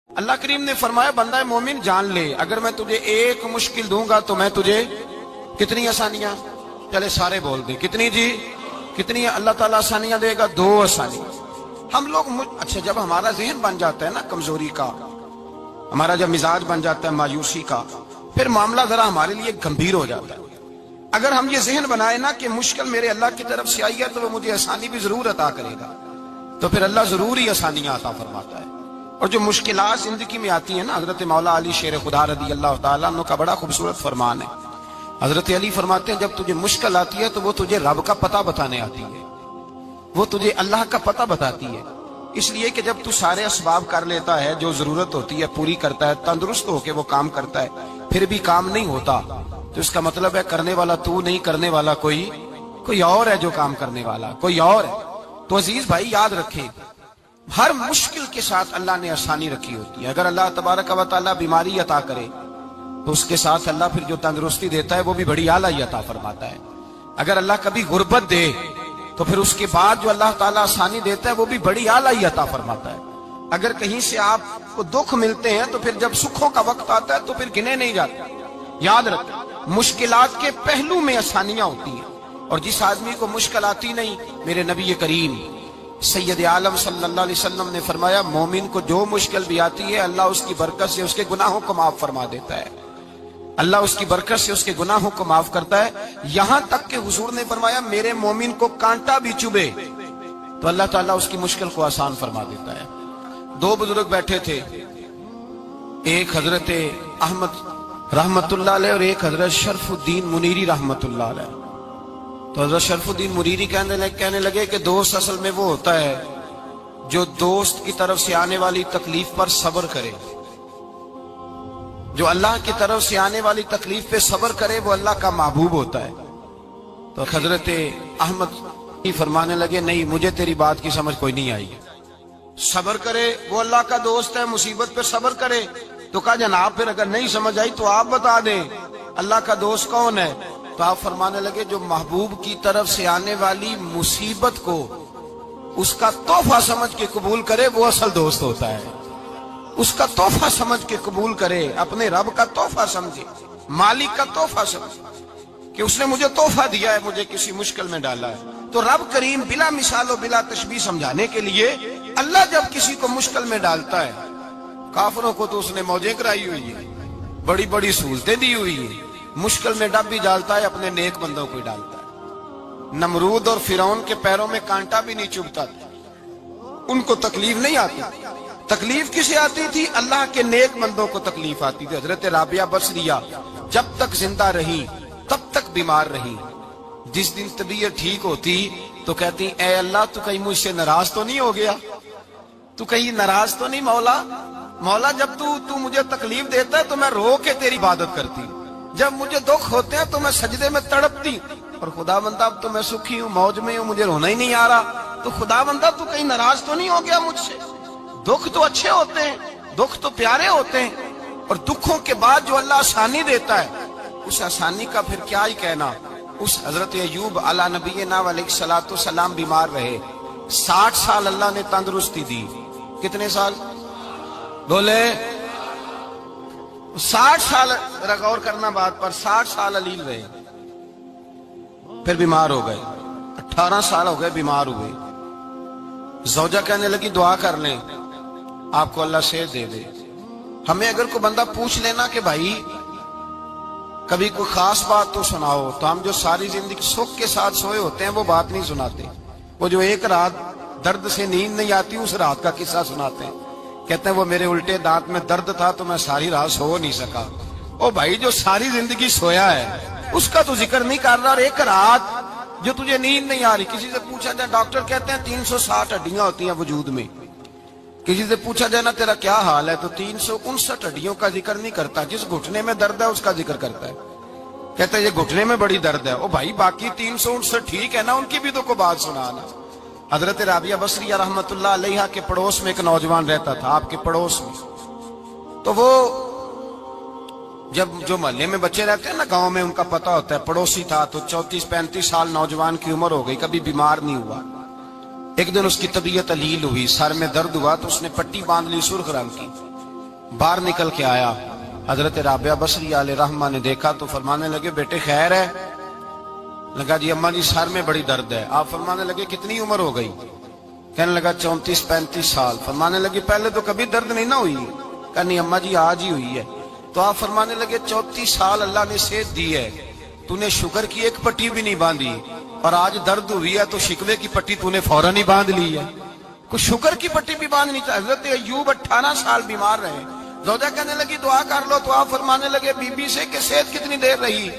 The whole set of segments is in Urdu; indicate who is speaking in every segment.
Speaker 1: اللہ کریم نے فرمایا بندہ مومن جان لے اگر میں تجھے ایک مشکل دوں گا تو میں تجھے کتنی آسانیاں، چلے سارے بول دیں کتنی جی، کتنی اللہ تعالیٰ آسانیاں دے گا؟ 2 آسانی۔ ہم لوگ اچھا جب ہمارا ذہن بن جاتا ہے نا کمزوری کا، ہمارا جب مزاج بن جاتا ہے مایوسی کا، پھر معاملہ ذرا ہمارے لیے گمبھیر ہو جاتا ہے۔ اگر ہم یہ ذہن بنائے نا کہ مشکل میرے اللہ کی طرف سے آئی ہے تو وہ مجھے آسانی بھی ضرور عطا کرے گا، تو پھر اللہ ضرور ہی آسانیاں عطا فرماتا ہے۔ اور جو مشکلات زندگی میں آتی ہیں نا، حضرت مولا علی شیر خدا رضی اللہ تعالیٰ عنہ کا بڑا خوبصورت فرمان ہے۔ حضرت علی فرماتے ہیں جب تجھے مشکل آتی ہے تو وہ تجھے رب کا پتہ بتانے آتی ہے، وہ تجھے اللہ کا پتہ بتاتی ہے۔ اس لیے کہ جب تو سارے اسباب کر لیتا ہے، جو ضرورت ہوتی ہے پوری کرتا ہے، تندرست ہو کے وہ کام کرتا ہے، پھر بھی کام نہیں ہوتا، تو اس کا مطلب ہے کرنے والا تو نہیں، کرنے والا کوئی اور ہے جو کام کرنے والا، کوئی اور ہے۔ تو عزیز بھائی یاد رکھیں، ہر مشکل کے ساتھ اللہ نے آسانی رکھی ہوتی ہے۔ اگر اللہ تبارک و تعالیٰ بیماری عطا کرے تو اس کے ساتھ اللہ پھر جو تندرستی دیتا ہے وہ بھی بڑی اعلیٰ عطا فرماتا ہے۔ اگر اللہ کبھی غربت دے تو پھر اس کے بعد جو اللہ تعالیٰ آسانی دیتا ہے وہ بھی بڑی اعلیٰ عطا فرماتا ہے۔ اگر کہیں سے آپ کو دکھ ملتے ہیں تو پھر جب سکھوں کا وقت آتا ہے تو پھر گنے نہیں جاتے۔ یاد رکھیں مشکلات کے پہلو میں آسانیاں ہوتی ہیں، اور جس آدمی کو مشکل آتی نہیں، میرے نبی کریم سید عالم صلی اللہ علیہ وسلم نے فرمایا مومن کو جو مشکل بھی آتی ہے اللہ اس کی برکت سے اس کے گناہوں کو معاف فرما دیتا ہے، اللہ اس کی برکت سے اس کے گناہوں کو معاف کرتا ہے۔ یہاں تک کہ حضور نے فرمایا میرے مومن کو کانٹا بھی چبھے تو اللہ تعالیٰ اس کی مشکل کو آسان فرما دیتا ہے۔ 2 بزرگ بیٹھے تھے، ایک حضرت احمد رحمت اللہ علیہ اور ایک حضرت شرف الدین منیری رحمت اللہ علیہ۔ تو حضرت شرف الدین منیری کہنے لگے کہ دوست اصل میں وہ ہوتا ہے جو دوست کی طرف سے آنے والی تکلیف پر صبر کرے، جو اللہ کی طرف سے آنے والی تکلیف پہ صبر کرے وہ اللہ کا محبوب ہوتا ہے۔ تو حضرت احمد فرمانے لگے نہیں مجھے تیری بات کی سمجھ کوئی نہیں آئی، صبر کرے وہ اللہ کا دوست ہے، مصیبت پہ صبر کرے۔ تو کہا جناب پھر اگر نہیں سمجھ آئی تو آپ بتا دیں اللہ کا دوست کون ہے؟ تو آپ فرمانے لگے جو محبوب کی طرف سے آنے والی مصیبت کو اس کا تحفہ سمجھ کے قبول کرے وہ اصل دوست ہوتا ہے۔ اس کا تحفہ سمجھ کے قبول کرے، اپنے رب کا تحفہ سمجھے، مالک کا تحفہ سمجھے کہ اس نے مجھے تحفہ دیا ہے، مجھے کسی مشکل میں ڈالا ہے۔ تو رب کریم بلا مثال و بلا تشبیہ سمجھانے کے لیے اللہ جب کسی کو مشکل میں ڈالتا ہے، کافروں کو تو اس نے موجیں کرائی ہوئی ہے، بڑی بڑی سہولتیں دی ہوئی ہیں، مشکل میں ڈب بھی ڈالتا ہے اپنے نیک بندوں کو ہی ڈالتا ہے۔ نمرود اور فرعون کے پیروں میں کانٹا بھی نہیں چبھتا تھا، ان کو تکلیف نہیں آتی۔ تکلیف کسے آتی تھی؟ اللہ کے نیک بندوں کو تکلیف آتی تھی۔ حضرت رابعہ بصریہ جب تک زندہ رہی تب تک بیمار رہی، جس دن طبیعت ٹھیک ہوتی تو کہتی اے اللہ تو کہیں مجھ سے ناراض تو نہیں ہو گیا، تو کہیں ناراض تو نہیں مولا جب تو مجھے تکلیف دیتا ہے تو میں رو کے تیری عبادت کرتی ہوں، جب مجھے دکھ ہوتے ہیں تو میں سجدے میں تڑپتی ہوں، اور خدا بندہ اب تو میں سکھی ہوں، موج میں ہوں، مجھے رونا ہی نہیں آ رہا، تو خدا بندہ تو کہیں ناراض تو نہیں ہو گیا مجھ سے؟ دکھ تو اچھے ہوتے ہیں، دکھ تو پیارے ہوتے ہیں، اور دکھوں کے بعد جو اللہ آسانی دیتا ہے اس آسانی کا پھر کیا ہی کہنا۔ اس حضرت ایوب علی نبینا علیہ الصلوۃ والسلام بیمار رہے، 60 سال اللہ نے تندرستی دی۔ کتنے سال بولے؟ 60 سال، غور کرنا بات پر، 60 سال علیل رہے، پھر بیمار ہو گئے، 18 سال ہو گئے بیمار ہوئے۔ زوجہ کہنے لگی دعا کر لیں آپ کو اللہ صحت دے دے۔ ہمیں اگر کوئی بندہ پوچھ لینا کہ بھائی کبھی کوئی خاص بات تو سناؤ، تو ہم جو ساری زندگی سکھ کے ساتھ سوئے ہوتے ہیں وہ بات نہیں سناتے، وہ جو ایک رات درد سے نیند نہیں آتی اس رات کا قصہ سناتے ہیں، کہتے ہیں وہ میرے الٹے دانت میں درد تھا تو میں ساری رات سو نہیں سکا۔ او بھائی جو ساری زندگی سویا ہے اس کا تو ذکر نہیں کر رہا، اور ایک رات جو تجھے نیند نہیں آ رہی۔ کسی سے پوچھا جائے، ڈاکٹر کہتے ہیں 360 ہڈیاں ہوتی ہیں وجود میں، کسی سے پوچھا جائے نا تیرا کیا حال ہے تو 359 ہڈیوں کا ذکر نہیں کرتا، جس گھٹنے میں درد ہے اس کا ذکر کرتا ہے، کہتا ہے یہ گھٹنے میں بڑی درد ہے۔ او بھائی باقی 359 ٹھیک ہے نا، ان کی بھی تو کوئی بات سنانا۔ حضرت رابعہ بصریہ رحمت اللہ علیہ کے پڑوس میں ایک نوجوان رہتا تھا، آپ کے پڑوس میں، تو وہ جب جو محلے میں بچے رہتے ہیں نا گاؤں میں ان کا پتہ ہوتا ہے، پڑوسی تھا تو 34-35 سال نوجوان کی عمر ہو گئی، کبھی بیمار نہیں ہوا۔ ایک دن اس کی طبیعت علیل ہوئی، سر میں درد ہوا تو اس نے پٹی باندھ لی سرخ رنگ کی، باہر نکل کے آیا، حضرت رابعہ بصری علیہ رحمہ نے دیکھا تو فرمانے لگے بیٹے خیر ہے؟ لگا جی اماں جی سر میں بڑی درد ہے۔ آپ فرمانے لگے کتنی عمر ہو گئی؟ کہنے لگا 34-35 سال۔ فرمانے لگے پہلے تو کبھی درد نہیں نہ ہوئی؟ کہنی اماں جی آج ہی ہوئی ہے۔ تو آپ فرمانے لگے 34 سال اللہ نے صحت دی ہے، تو نے شکر کی ایک پٹی بھی نہیں باندھی، اور آج درد ہوئی ہے تو شکوے کی پٹی تو نے فوراً ہی باندھ لی ہے، کوئی شکر کی پٹی بھی باندھنی چاہیے۔ حضرت ایوب 18 سال بیمار رہے، زوجہ کہنے لگی دعا کر لو، تو آپ فرمانے لگے بی بی سے کہ صحت کتنی دیر رہی؟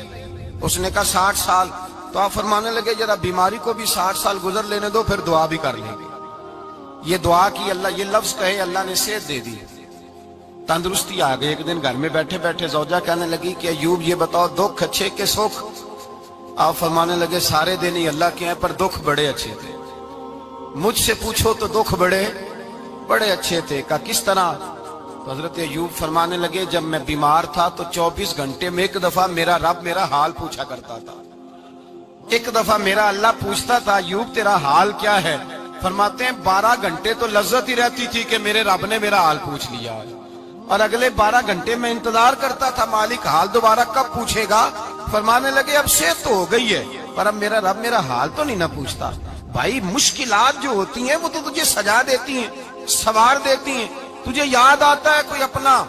Speaker 1: اس نے کہا 60 سال۔ تو آپ فرمانے لگے ذرا بیماری کو بھی 60 سال گزر لینے دو، پھر دعا بھی کر لیں گے۔ یہ دعا کی، اللہ یہ لفظ کہے اللہ نے صحت دے دی، تندرستی آ گئی۔ ایک دن گھر میں بیٹھے بیٹھے زوجہ کہنے لگی کہ ایوب یہ بتاؤ دکھ اچھے کہ سکھ؟ آپ فرمانے لگے سارے دن ہی اللہ کے ہیں، پر دکھ بڑے اچھے تھے۔ مجھ سے پوچھو تو دکھ بڑے اچھے تھے۔ کہا کس طرح؟ تو حضرت ایوب فرمانے لگے جب میں بیمار تھا تو 24 گھنٹے میں ایک دفعہ میرا رب میرا حال پوچھا کرتا تھا، ایک دفعہ میرا اللہ پوچھتا تھا ایوب تیرا حال کیا ہے؟ فرماتے ہیں 12 گھنٹے تو لذت ہی رہتی تھی کہ میرے رب نے میرا حال پوچھ لیا، اور اگلے 12 گھنٹے میں انتظار کرتا تھا مالک حال دوبارہ کب پوچھے گا۔ فرمانے لگے اب صحت تو ہو گئی ہے، پر اب میرا رب میرا حال تو نہیں نہ پوچھتا۔ بھائی مشکلات جو ہوتی ہیں وہ تو تجھے سجا دیتی ہیں، سوار دیتی ہیں، تجھے یاد آتا ہے کوئی اپنا۔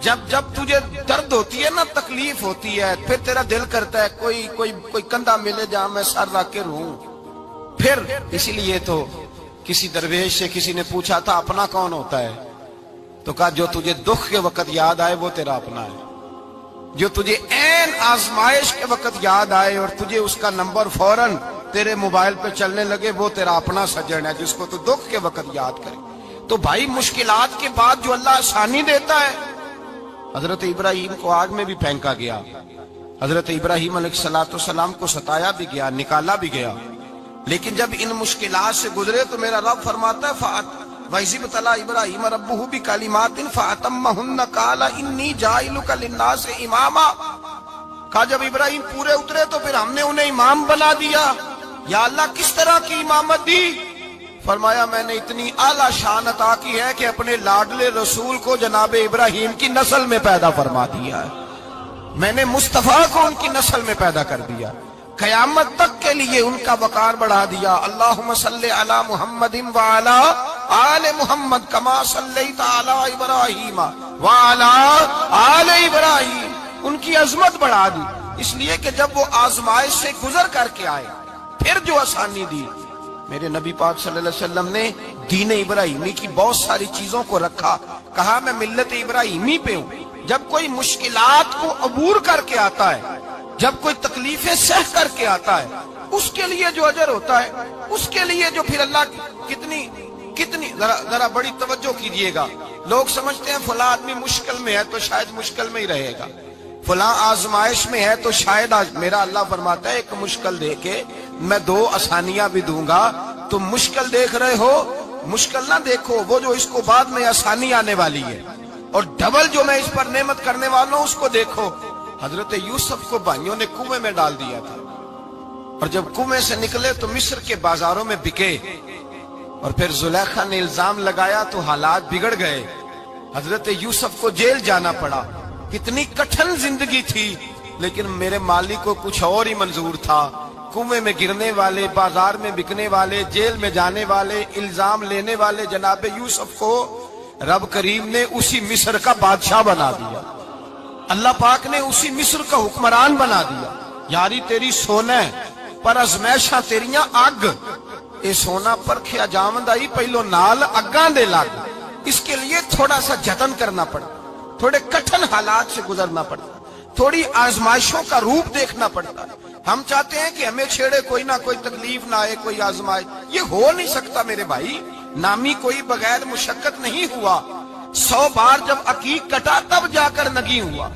Speaker 1: جب تجھے درد ہوتی ہے نا، تکلیف ہوتی ہے، پھر تیرا دل کرتا ہے کوئی کندھا ملے جہاں میں سر رکھ کے رہوں۔ پھر اسی لیے تو کسی درویش سے کسی نے پوچھا تھا اپنا کون ہوتا ہے؟ تو کہا جو تجھے دکھ کے وقت یاد آئے وہ تیرا اپنا ہے، جو تجھے عین آزمائش کے وقت یاد آئے اور تجھے اس کا نمبر فوراً تیرے موبائل پہ چلنے لگے وہ تیرا اپنا سجن ہے، جس کو تو دکھ کے وقت یاد کرے۔ تو بھائی مشکلات کے بعد جو اللہ آسانی دیتا ہے، حضرت ابراہیم کو آگ میں بھی پھینکا گیا، حضرت ابراہیم علیہ السلام کو ستایا بھی گیا، نکالا بھی گیا، لیکن جب ان مشکلات سے گزرے تو میرا رب فرماتا ہے وَإِذِ ابْتَلَىٰ إِبْرَاهِيمَ رَبُّهُ بِكَلِمَاتٍ فَأَتَمَّهُنَّ قَالَ إِنِّي جَاعِلُكَ لِلنَّاسِ إِمَامًا۔ کہا جب ابراہیم پورے اترے تو پھر ہم نے انہیں امام بنا دیا۔ یا اللہ کس طرح کی امامت دی؟ فرمایا میں نے اتنی اعلیٰ شان عطا کی ہے کہ اپنے لاڈلے رسول کو جناب ابراہیم کی نسل میں پیدا فرما دیا ہے، میں نے مصطفیٰ کو ان کی نسل میں پیدا کر دیا، قیامت تک کے لیے ان کا وقار بڑھا دیا۔ اللہم صلی علی محمد وعلی آل محمد کما صلیت علی ابراہیم وعلی آل ابراہیم، ان کی عظمت بڑھا دی، اس لیے کہ جب وہ آزمائش سے گزر کر کے آئے پھر جو آسانی دی۔ میرے نبی پاک صلی اللہ علیہ وسلم نے دین ابراہیمی کی بہت ساری چیزوں کو رکھا، کہا میں ملت ابراہیمی پہ ہوں۔ جب کوئی مشکلات کو عبور کر کے آتا ہے، جب کوئی تکلیفیں سہ کر کے آتا ہے، اس کے لیے جو اجر ہوتا ہے، اس کے لیے جو پھر اللہ کتنی ذرا بڑی توجہ کیجئے گا۔ لوگ سمجھتے ہیں فلاں آدمی مشکل میں ہے تو شاید مشکل میں ہی رہے گا، فلاں آزمائش میں ہے تو شاید میرا اللہ فرماتا ہے ایک مشکل دے کے میں 2 آسانیاں بھی دوں گا۔ تم مشکل دیکھ رہے ہو، مشکل نہ دیکھو، وہ جو اس کو بعد میں آسانی آنے والی ہے، اور ڈبل جو میں اس پر نعمت کرنے والا ہوں اس کو دیکھو۔ حضرت یوسف کو بھائیوں نے کنویں میں ڈال دیا تھا، اور جب کنویں سے نکلے تو مصر کے بازاروں میں بکے، اور پھر زلیخا نے الزام لگایا تو حالات بگڑ گئے، حضرت یوسف کو جیل جانا پڑا۔ کتنی کٹھن زندگی تھی، لیکن میرے مالک کو کچھ اور ہی منظور تھا۔ کنویں میں گرنے والے، بازار میں بکنے والے، جیل میں جانے والے، الزام لینے والے جناب یوسف کو رب کریم نے اسی مصر کا بادشاہ بنا دیا، اللہ پاک نے اسی مصر کا حکمران بنا دیا۔ یاری تیری سونا ہے پر ازمیشاں تیریاں اگ، اے سونا پرکھیا جامدائی پہلو نال اگاں دے لگ، اس کے لیے تھوڑا سا جتن کرنا پڑتا، تھوڑے کٹھن حالات سے گزرنا پڑتا، تھوڑی آزمائشوں کا روپ دیکھنا پڑتا۔ ہم چاہتے ہیں کہ ہمیں چھیڑے کوئی نہ کوئی تکلیف نہ آئے، کوئی آزمائش، یہ ہو نہیں سکتا میرے بھائی، نامی کوئی بغیر مشقت نہیں ہوا، 100 بار جب عقیق کٹا تب جا کر نگی ہوا۔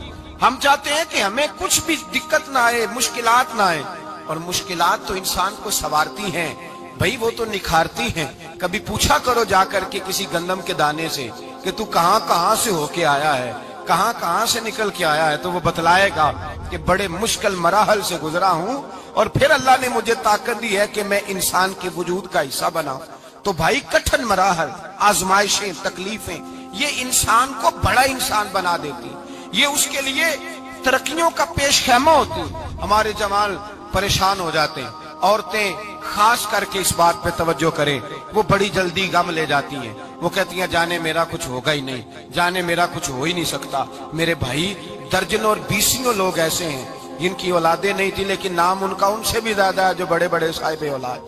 Speaker 1: ہم چاہتے ہیں کہ ہمیں کچھ بھی دقت نہ آئے، مشکلات نہ آئے، اور مشکلات تو انسان کو سنوارتی ہیں بھائی، وہ تو نکھارتی ہیں۔ کبھی پوچھا کرو جا کر کے کسی گندم کے دانے سے کہ تو کہاں سے ہو کے آیا ہے، کہاں سے نکل کے آیا ہے، تو وہ بتلائے گا کہ بڑے مشکل مراحل سے گزرا ہوں، اور پھر اللہ نے مجھے طاقت دی ہے کہ میں انسان کے وجود کا حصہ بنا۔ تو بھائی کٹھن مراحل، آزمائشیں، تکلیفیں، یہ انسان کو بڑا انسان بنا دیتی، یہ اس کے لیے ترقیوں کا پیش خیمہ ہوتی۔ ہمارے جمال پریشان ہو جاتے ہیں، عورتیں خاص کر کے اس بات پہ توجہ کریں، وہ بڑی جلدی غم لے جاتی ہیں، وہ کہتی ہیں جانے میرا کچھ ہوگا ہی نہیں، جانے میرا کچھ ہو ہی نہیں سکتا۔ میرے بھائی درجنوں اور بیسیوں لوگ ایسے ہیں جن کی اولادیں نہیں تھی لیکن نام ان کا ان سے بھی زیادہ ہے جو بڑے بڑے صاحب اولاد۔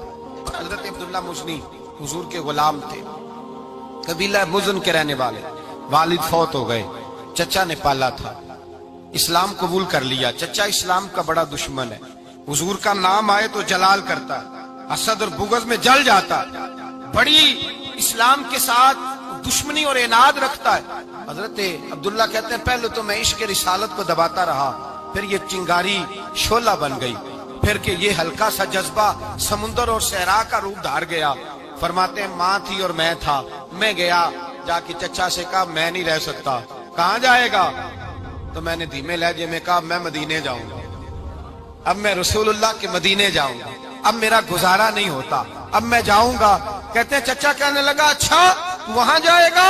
Speaker 1: حضرت عبداللہ مزنی حضور کے غلام تھے، قبیلہ مزن کے رہنے والے، والد فوت ہو گئے، چچا نے پالا تھا، اسلام قبول کر لیا۔ چچا اسلام کا بڑا دشمن ہے، حضور کا نام آئے تو جلال کرتا، حسد اور بغض میں جل جاتا، بڑی اسلام کے ساتھ دشمنی اور عناد رکھتا ہے۔ حضرت عبداللہ کہتے ہیں پہلے تو میں عشق رسالت کو دباتا رہا، پھر یہ چنگاری شعلہ بن گئی، پھر کہ یہ ہلکا سا جذبہ سمندر اور صحرا کا روپ دھار گیا۔ فرماتے ہیں ماں تھی اور میں تھا، میں گیا جا کے چچا سے کہا میں نہیں رہ سکتا۔ کہاں جائے گا؟ تو میں نے دھیمے لہجے میں کہا میں مدینے جاؤں گا، اب میں رسول اللہ کے مدینے جاؤں گا، اب میرا گزارا نہیں ہوتا، اب میں جاؤں گا۔ کہتے ہیں چچا کہنے لگا اچھا وہاں جائے گا؟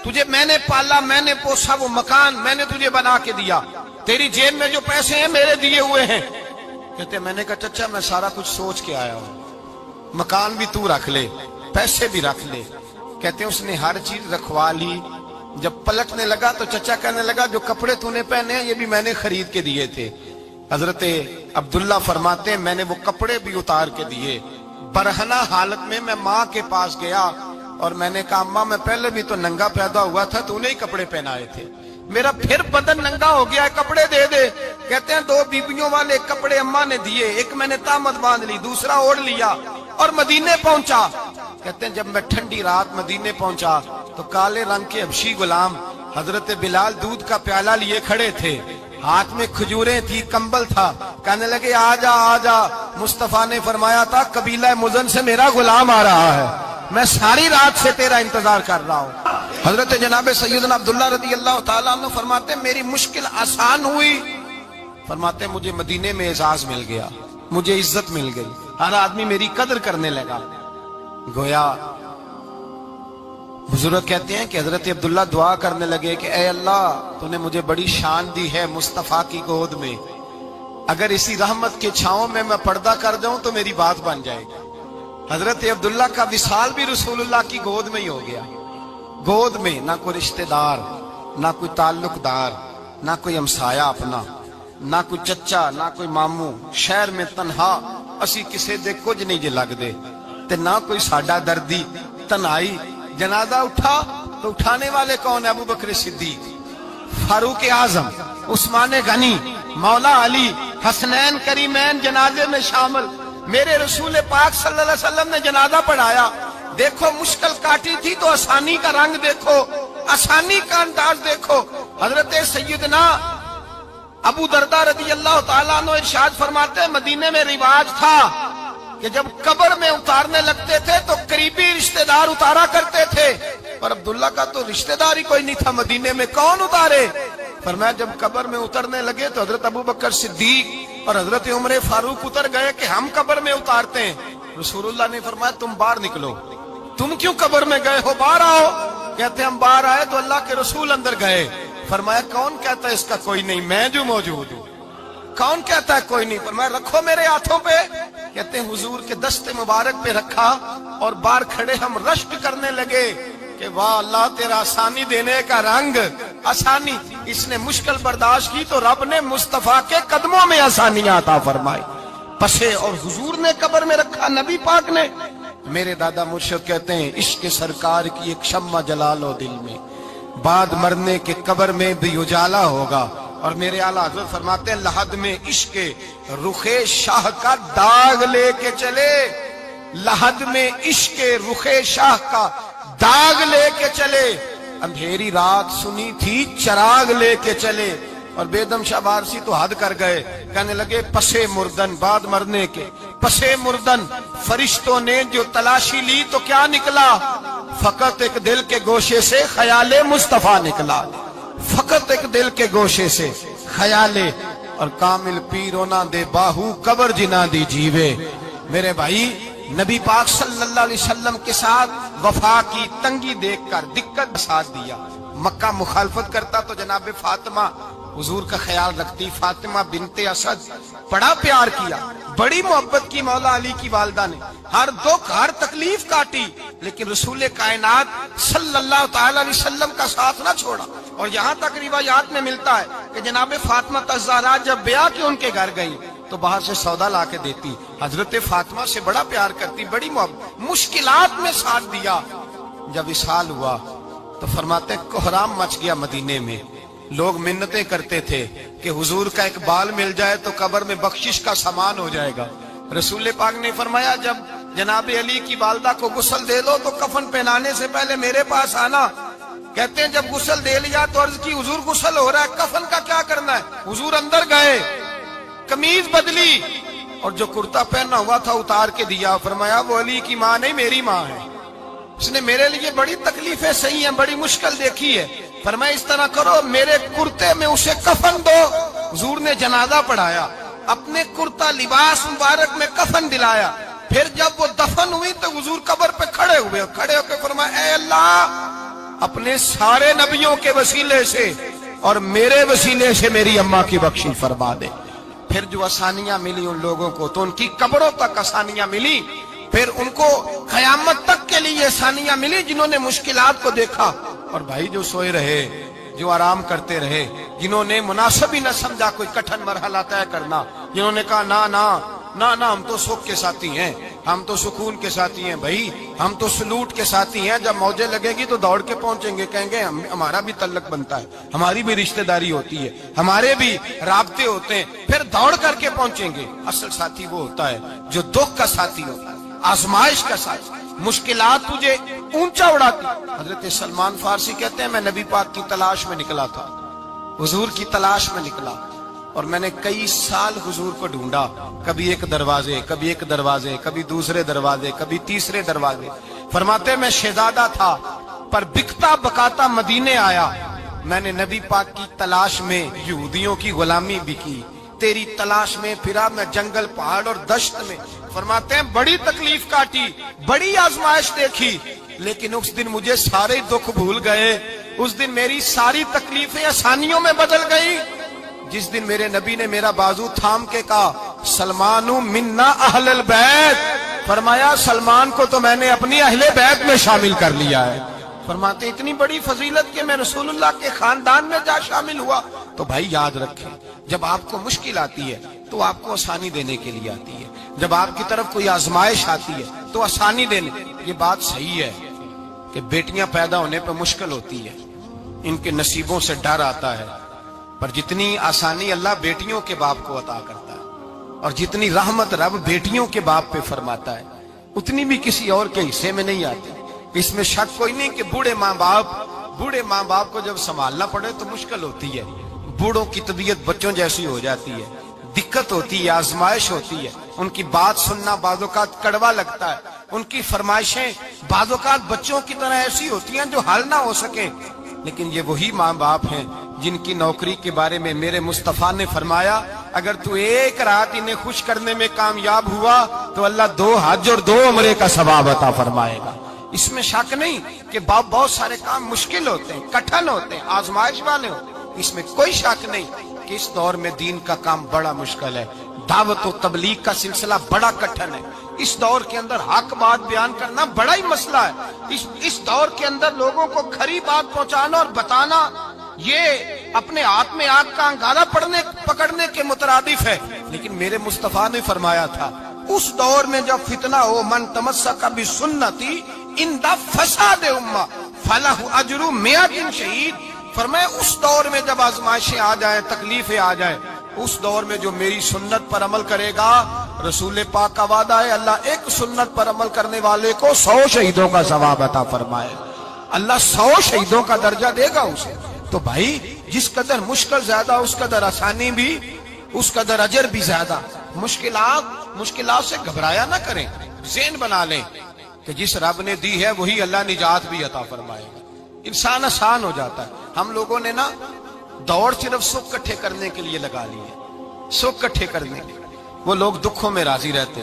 Speaker 1: تجھے میں نے پالا، میں نے پوسا، وہ مکان میں نے تجھے بنا کے دیا، تیری جیب میں جو پیسے ہیں میرے دیے ہوئے ہیں۔ کہتے ہیں میں نے کہا چچا میں سارا کچھ سوچ کے آیا ہوں، مکان بھی تو رکھ لے، پیسے بھی رکھ لے۔ کہتے ہیں اس نے ہر چیز رکھوا لی۔ جب پلٹنے لگا تو چچا کہنے لگا جو کپڑے تو نے پہنے ہیں یہ بھی میں نے خرید کے دیے تھے۔ حضرت عبداللہ فرماتے ہیں میں نے وہ کپڑے بھی اتار کے دیے، برہنہ حالت میں میں ماں کے پاس گیا اور میں نے کہا ماں میں پہلے بھی تو ننگا پیدا ہوا تھا، تو نے ہی کپڑے پہنائے تھے، میرا پھر بدن ننگا ہو گیا ہے، کپڑے دے دے۔ کہتے ہیں 2 بیبیوں والے کپڑے اماں نے دیے، ایک میں نے تامت باندھ لی، دوسرا اوڑھ لیا اور مدینے پہنچا۔ کہتے ہیں جب میں ٹھنڈی رات مدینے پہنچا تو کالے رنگ کے حبشی غلام حضرت بلال دودھ کا پیالہ لیے کھڑے تھے، ہاتھ میں کھجوریں تھی، کمبل تھا، کہنے لگے آجا آجا، مصطفیٰ نے فرمایا تھا قبیلہ مزن سے میرا غلام آ رہا ہے، میں ساری رات سے تیرا انتظار کر رہا ہوں۔ حضرت جناب سیدنا عبداللہ رضی اللہ تعالیٰ عنہ فرماتے ہیں میری مشکل آسان ہوئی، فرماتے ہیں مجھے مدینے میں اعزاز مل گیا، مجھے عزت مل گئی، ہر آدمی میری قدر کرنے لگا۔ گویا بزرگ کہتے ہیں کہ حضرت عبداللہ دعا کرنے لگے کہ اے اللہ تو نے مجھے بڑی شان دی ہے مصطفیٰ کی گود میں، اگر اسی رحمت کے چھاؤں میں پردہ کر جاؤں تو میری بات بن جائے گی۔ حضرت عبداللہ کا وصال بھی رسول اللہ کی گود میں ہی ہو گیا، گود میں نہ کوئی رشتہ دار، نہ کوئی تعلق دار، نہ کوئی ہمسایا اپنا، نہ کوئی چچا، نہ کوئی ماموں، شہر میں تنہا اسی کسے دے کچھ نہیں جے لگ دے تے نہ کوئی ساڈا دردی، تنہائی۔ جنازہ اٹھا تو اٹھانے والے کون ہیں؟ ابو بکر صدیق، فاروق اعظم، عثمان غنی، مولا علی، حسنین کریمین جنازے میں شامل۔ میرے رسول پاک صلی اللہ علیہ وسلم نے جنازہ پڑھایا، دیکھو مشکل کاٹی تھی تو آسانی کا رنگ دیکھو، آسانی کا انداز دیکھو۔ حضرت سیدنا ابو دردہ رضی اللہ تعالیٰ عنہ ارشاد فرماتے ہیں مدینے میں رواج تھا کہ جب قبر میں اتارنے لگتے تھے تو قریبی رشتہ دار اتارا کرتے تھے، پر عبداللہ کا تو رشتہ دار ہی کوئی نہیں تھا مدینے میں، کون اتارے؟ فرمایا جب قبر میں اترنے لگے تو حضرت ابو بکر صدیق اور حضرت عمر فاروق اتر گئے کہ ہم قبر میں اتارتے ہیں۔ رسول اللہ نے فرمایا تم باہر نکلو، تم کیوں قبر میں گئے ہو، باہر آؤ۔ کہتے ہم باہر آئے تو اللہ کے رسول اندر گئے، فرمایا کون کہتا ہے اس کا کوئی نہیں، میں جو موجود ہوں، کون کہتا ہے کوئی نہیں؟ فرمایا رکھو میرے ہاتھوں پہ۔ کہتے ہیں حضور کے دست مبارک پہ رکھا اور باہر کھڑے ہم رشک کرنے لگے کہ واہ اللہ تیرا آسانی دینے کا رنگ، آسانی۔ اس نے مشکل برداشت کی تو رب نے مصطفیٰ کے قدموں میں آسانیاں عطا فرمائی، پسے اور حضور نے قبر میں رکھا، نبی پاک نے۔ میرے دادا مرشد کہتے ہیں عشق سرکار کی ایک شمع جلا لو دل میں، بعد مرنے کے قبر میں بھی اجالا ہوگا۔ اور میرے اعلیٰ حضرت فرماتے ہیں لحد میں عشق رخ شاہ کا داغ لے کے چلے، لحد میں عشق رخ شاہ کا داغ لے کے چلے، اندھیری رات سنی تھی چراغ لے کے چلے۔ اور بیدم شاہ بارسی تو حد کر گئے، کہنے لگے پسے مردن، بعد مرنے کے پسے مردن فرشتوں نے جو تلاشی لی تو کیا نکلا؟ فقط ایک دل کے گوشے سے خیال مصطفیٰ نکلا، فقط ایک دل کے گوشے سے خیال۔ اور کامل پیرو نہ دے باہو قبر جنا دی جیوے۔ میرے بھائی نبی پاک صلی اللہ علیہ وسلم کے ساتھ وفا کی تنگی دیکھ کر دقت ساتھ دیا. مکہ مخالفت کرتا تو جناب فاطمہ حضور کا خیال رکھتی. فاطمہ بنت اسد بڑا پیار کیا, بڑی محبت کی مولا علی کی والدہ نے, ہر دکھ ہر تکلیف کاٹی, لیکن رسول کائنات صلی اللہ تعالی علیہ وسلم کا ساتھ نہ چھوڑا. اور یہاں تک روایات میں ملتا ہے کہ جناب فاطمہ الزہرا جب بیعہ کے ان کے گھر گئی تو باہر سے سودا لا کے دیتی. حضرت فاطمہ سے بڑا پیار کرتی, بڑی محبت, مشکلات میں ساتھ دیا. جب وصال ہوا تو فرماتے کوہرام مچ گیا مدینے میں. لوگ منتیں کرتے تھے کہ حضور کا ایک بال مل جائے تو قبر میں بخشش کا سامان ہو جائے گا. رسول پاک نے فرمایا جب جناب علی کی والدہ کو غسل دے لو تو کفن پہنانے سے پہلے میرے پاس آنا. کہتے ہیں جب غسل دے لیا تو عرض کی حضور غسل ہو رہا ہے, کفن کا کیا کرنا ہے؟ حضور اندر گئے, قمیض بدلی اور جو کرتا پہنا ہوا تھا اتار کے دیا. فرمایا وہ علی کی ماں نہیں میری ماں ہے, اس نے میرے لیے بڑی تکلیفیں سہی ہیں, بڑی مشکل دیکھی ہے. فرمایا اس طرح کرو میرے کرتے میں اسے کفن دو. حضور نے جنازہ پڑھایا, اپنے کرتا لباس مبارک میں کفن دلایا. پھر جب وہ دفن ہوئی تو حضور قبر پہ کھڑے ہوئے, کھڑے ہو کے فرمایا اے اللہ اپنے سارے نبیوں کے وسیلے سے اور میرے وسیلے سے میری اماں کی بخشش فرما دے. پھر جو آسانیاں ملی ان لوگوں کو تو ان کی قبروں تک آسانیاں ملی, پھر ان کو قیامت تک کے لیے آسانیاں ملی جنہوں نے مشکلات کو دیکھا. اور بھائی جو سوئے رہے, جو آرام کرتے رہے, جنہوں نے مناسب ہی نہ سمجھا کوئی کٹھن مرحلہ طے کرنا, جنہوں نے کہا نا نا نا نا ہم تو سکھ کے ساتھی ہیں, ہم تو سکون کے ساتھی ہیں, بھائی ہم تو سلوٹ کے ساتھی ہیں, جب موجیں لگے گی تو دوڑ کے پہنچیں گے, کہیں گے ہمارا بھی تعلق بنتا ہے, ہماری بھی رشتہ داری ہوتی ہے, ہمارے بھی رابطے ہوتے ہیں, پھر دوڑ کر کے پہنچیں گے. اصل ساتھی وہ ہوتا ہے جو دکھ کا ساتھی ہوتا ہے, آزمائش کا ساتھی, مشکلات تجھے اونچا اڑاتی. حضرت سلمان فارسی کہتے ہیں میں نبی پاک کی تلاش میں نکلا تھا, حضور کی تلاش میں نکلا, اور میں نے کئی سال حضور کو ڈھونڈا, کبھی ایک دروازے, کبھی ایک دروازے, کبھی دوسرے دروازے, کبھی تیسرے دروازے. فرماتے میں شہزادہ تھا پر بکتا بکاتا مدینے آیا, میں نے نبی پاک کی تلاش میں یہودیوں کی غلامی بھی کی, تیری تلاش میں پھرا میں جنگل پہاڑ اور دشت میں. فرماتے ہیں بڑی تکلیف کاٹی, بڑی آزمائش دیکھی, لیکن اس دن مجھے سارے دکھ بھول گئے, اس دن میری ساری تکلیفیں آسانیوں میں بدل گئی. جس دن میرے نبی نے میرا بازو تھام کے کہا سلمانو منا اہل البیت, فرمایا سلمان کو تو میں نے اپنی اہل بیت میں شامل کر لیا ہے. فرماتے اتنی بڑی فضیلت کہ میں رسول اللہ کے خاندان میں جا شامل ہوا. تو بھائی یاد رکھیں جب آپ کو مشکل آتی ہے تو آپ کو آسانی دینے کے لیے آتی ہے, جب آپ کی طرف کوئی آزمائش آتی ہے تو آسانی دینے. یہ بات صحیح ہے کہ بیٹیاں پیدا ہونے پہ مشکل ہوتی ہے, ان کے نصیبوں سے ڈر آتا ہے, پر جتنی آسانی اللہ بیٹیوں کے باپ کو عطا کرتا ہے اور جتنی رحمت رب بیٹیوں کے باپ پہ فرماتا ہے اتنی بھی کسی اور کے حصے میں نہیں آتی. اس میں شک کوئی نہیں کہ بوڑھے ماں باپ کو جب سنبھالنا پڑے تو مشکل ہوتی ہے. بوڑھوں کی طبیعت بچوں جیسی ہو جاتی ہے, دقت ہوتی ہے, آزمائش ہوتی ہے, ان کی بات سننا بعض اوقات کڑوا لگتا ہے, ان کی فرمائشیں بعض اوقات بچوں کی طرح ایسی ہوتی ہیں جو حل نہ ہو سکیں. لیکن یہ وہی ماں باپ ہیں جن کی نوکری کے بارے میں میرے مصطفیٰ نے فرمایا اگر تو ایک رات انہیں خوش کرنے میں کامیاب ہوا تو اللہ 2 حج اور 2 عمرے کا ثواب عطا فرمائے گا. اس میں شک نہیں کہ بہت سارے کام مشکل ہوتے ہیں, کٹھن ہوتے ہیں, آزمائش والے ہوتے ہیں, اس میں کوئی شک نہیں کہ اس دور میں دین کا کام بڑا مشکل ہے, دعوت و تبلیغ کا سلسلہ بڑا کٹھن ہے. اس دور کے اندر حق بات بیان کرنا بڑا ہی مسئلہ ہے. اس دور کے اندر لوگوں کو کھری بات پہنچانا اور بتانا یہ اپنے ہاتھ میں آگ کا انگارہ پکڑنے کے مترادف ہے. لیکن میرے مصطفیٰ نے فرمایا تھا اس دور میں جب فتنہ ہو من تمسک بسنتی ان دا فساد امہ فلہ اجر 100 شہید. فرمایا اس دور میں جب آزمائشیں آ جائیں, تکلیفیں آ جائیں, اس دور میں جو میری سنت پر عمل کرے گا, رسول پاک کا وعدہ ہے اللہ ایک سنت پر عمل کرنے والے کو 100 شہیدوں کا ثواب عطا فرمائے. اللہ 100 شہیدوں کا درجہ دے گا اسے. تو بھائی جس قدر مشکل زیادہ اس قدر آسانی بھی, اس قدر اجر بھی زیادہ. مشکلات سے گھبرایا نہ کریں, ذہن بنا لیں کہ جس رب نے دی ہے وہی اللہ نجات بھی عطا فرمائے گا. انسان آسان ہو جاتا ہے. ہم لوگوں نے نا دوڑ صرف سکھ کٹھے کرنے کے لیے لگا لی ہے, سکھ کٹھے کرنے کے. وہ لوگ دکھوں میں راضی رہتے,